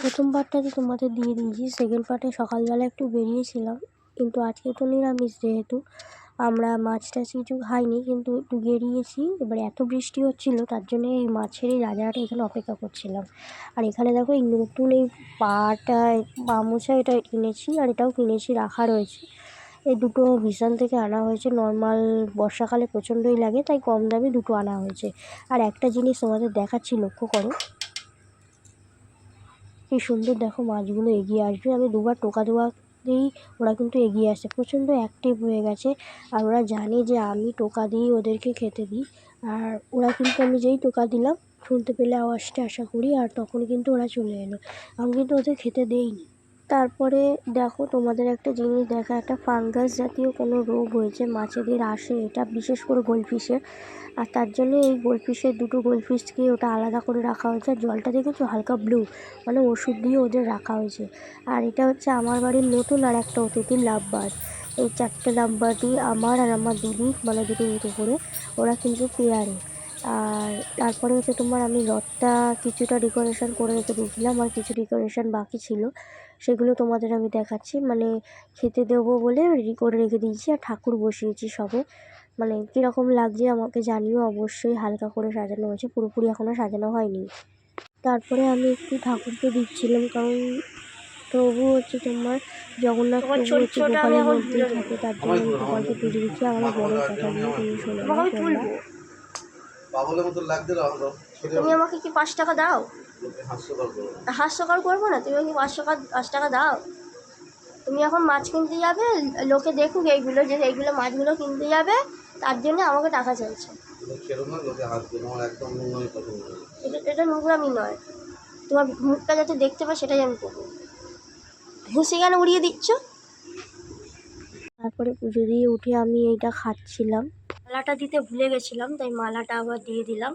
প্রথম পার্টটাতে তোমাদের দিয়ে দিয়েছি, সেকেন্ড পার্টে সকালবেলা একটু বেরিয়েছিলাম, কিন্তু আজকে তো নিরামিষ, যেহেতু আমরা মাছ টাছ কিছু খাইনি, কিন্তু একটু বেরিয়েছি। এবার এত বৃষ্টি হচ্ছিলো, তার জন্য এই মাছের এই রাজাটা এখানে অপেক্ষা করছিলাম। আর এখানে দেখো এই নতুন এই পা মোছা এটা কিনেছি, আর এটাও কিনেছি, রাখা রয়েছে। এই দুটো ভিশান থেকে আনা হয়েছে। নর্মাল বর্ষাকালে প্রচণ্ডই লাগে, তাই কম দামে দুটো আনা হয়েছে। আর একটা জিনিস তোমাদের দেখাচ্ছি, লক্ষ্য করো কি সুন্দর, দেখো মাছগুলো এগিয়ে আসবে। আমি দুবার টোকা দেওয়াতেই ওরা কিন্তু এগিয়ে আসে, প্রচণ্ড অ্যাক্টিভ হয়ে গেছে। আর ওরা জানে যে আমি টোকা দিয়ে ওদেরকে খেতে দিই। আর ওরা কিন্তু, আমি যেই টোকা দিলাম, শুনতে পেলে আওয়াজটা আশা করি, আর তখন কিন্তু ওরা চলে এলো। আমি কিন্তু ওদের খেতে দেইনি। তারপরে দেখো তোমাদের একটা জিনিস দেখা, একটা ফাঙ্গাস জাতীয় কোনো রোগ হয়েছে মাছেদের, আসে এটা, বিশেষ করে গোল্ডফিশের। আর তার জন্য এই গোল্ডফিশের দুটো গোল্ডফিশকে ওটা আলাদা করে রাখা হয়েছে। আর জলটা দেখেছো হালকা ব্লু, মানে ওষুধ দিয়ে ওদের রাখা হয়েছে। আর এটা হচ্ছে আমার বাড়ির নতুন আর একটা অতিথির লাভবার্ড। এই 4টে লাভবার্ডই আমার আর আমার দিদি, মানে দুটো করে, ওরা কিন্তু পেয়ারে। আর তারপরে হচ্ছে তোমার, আমি রথটা কিছুটা ডেকোরেশন করে রেখে দিয়েছিলাম, আর কিছু ডেকোরেশন বাকি ছিল, সেগুলো তোমাদের আমি দেখাচ্ছি। মানে খেতে দেবো বলে রেডি করে রেখে দিয়েছি, আর ঠাকুর বসিয়েছি সবে। মানে কীরকম লাগছে আমাকে জানিও অবশ্যই। হালকা করে সাজানো হয়েছে, পুরোপুরি এখনও সাজানো হয়নি। তারপরে আমি একটু ঠাকুরকে দিচ্ছিলাম, কারণ প্রভু হচ্ছে তোমার জগন্নাথ প্রভু হচ্ছে গোপালের মধ্যেই থাকে, তার জন্য আমি গোপালকে পুজো দিচ্ছি। আমার বড় কথাগুলো তুমি শোনো না, তুমি আমাকে কি 5 টাকা দাও? হাস্যকর করবো না, তুমি কি 5 টাকা দাও? তুমি এখন মাছ কিনতে যাবে, লোকে দেখুক এইগুলো, যে এইগুলো মাছগুলো কিনতে যাবে, তার জন্য আমাকে টাকা চাইছে। এটা নোংরামি নয়, তোমার মুখটা যাতে দেখতে পায় সেটাই আমি করবো। ঘুষি কেন উড়িয়ে দিচ্ছ? তারপরে পুজো দিয়ে উঠে আমি এইটা খাচ্ছিলাম, মালাটা দিতে ভুলে গেছিলাম, তাই মালাটা আবার দিয়ে দিলাম।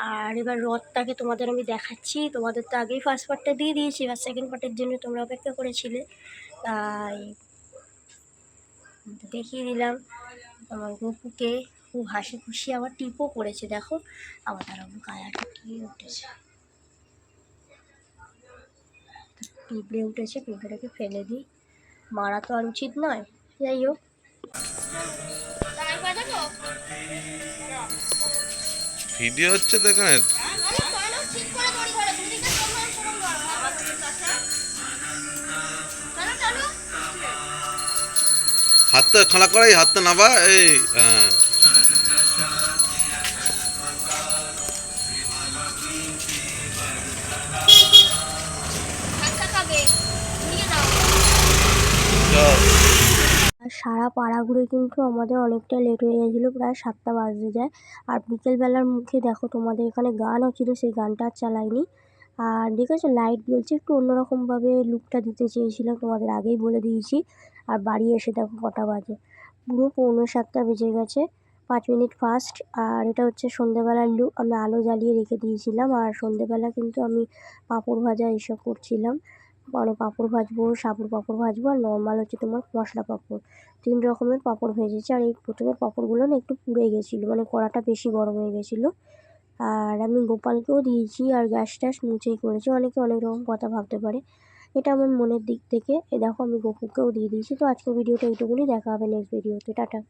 আর এবার রথটাকে তোমাদের আমি দেখাচ্ছি। তোমাদের তো আগেই ফার্স্ট পার্টটা দিয়ে দিয়েছি, আর সেকেন্ড পার্টের জন্য তোমরা অপেক্ষা করেছিলে, তাই দেখিয়ে দিলাম। আমার গপুকে খুব হাসি খুশি আবার টিপও করেছে, দেখো আবার তার গায়াটা টিপে উঠেছে, পিঁপড়ে উঠেছে, পিঁপড়েটাকে ফেলে দিই, মারা তো আর উচিত নয়। যাই হোক, ভিডিও হচ্ছে দেখেন, হাতটা খাড়া করাই, হাতটা নাবা, এই হ্যাঁ। আর সারা পাড়া ঘুরে কিন্তু আমাদের অনেকটা লেট হয়ে গেছিলো, প্রায় 7টা বাজতে যায়। আর বিকেলবেলার মুখে দেখো তোমাদের এখানে গান হচ্ছিলো, সেই গানটা আর চালাইনি। আর দেখেছো লাইট জ্বলছে, একটু অন্যরকমভাবে লুকটা দিতে চেয়েছিলাম, তোমাদের আগেই বলে দিয়েছি। আর বাড়ি এসে দেখো কটা বাজে, পুরো 6:45 বেজে গেছে, 5 মিনিট ফাস্ট। আর এটা হচ্ছে সন্ধ্যেবেলার লুক, আমি আলো জ্বালিয়ে রেখে দিয়েছিলাম। আর সন্ধ্যেবেলা কিন্তু আমি পাঁপড় ভাজা এইসব করছিলাম, মানে পাঁপড় ভাজবো, সাবুর পাঁপড় ভাজবো, আর নর্মাল হচ্ছে তোমার মশলা পাঁপড়, 3 রকমের পাঁপড় ভেজেছি। আর এই প্রথমে পাঁপড়গুলো না একটু পুড়ে গেছিলো, মানে কড়াটা বেশি গরম হয়ে গেছিলো। আর আমি গোপালকেও দিয়েছি, আর গ্যাস ট্যাস মুছেই করেছি। অনেকে অনেক রকম কথা ভাবতে পারে, এটা আমার মনের দিক থেকে। এ দেখো আমি গপুকেও দিয়ে দিয়েছি। তো আজকের ভিডিওটা এইটুকুনি, দেখা হবে নেক্সট ভিডিওতে, টাটা।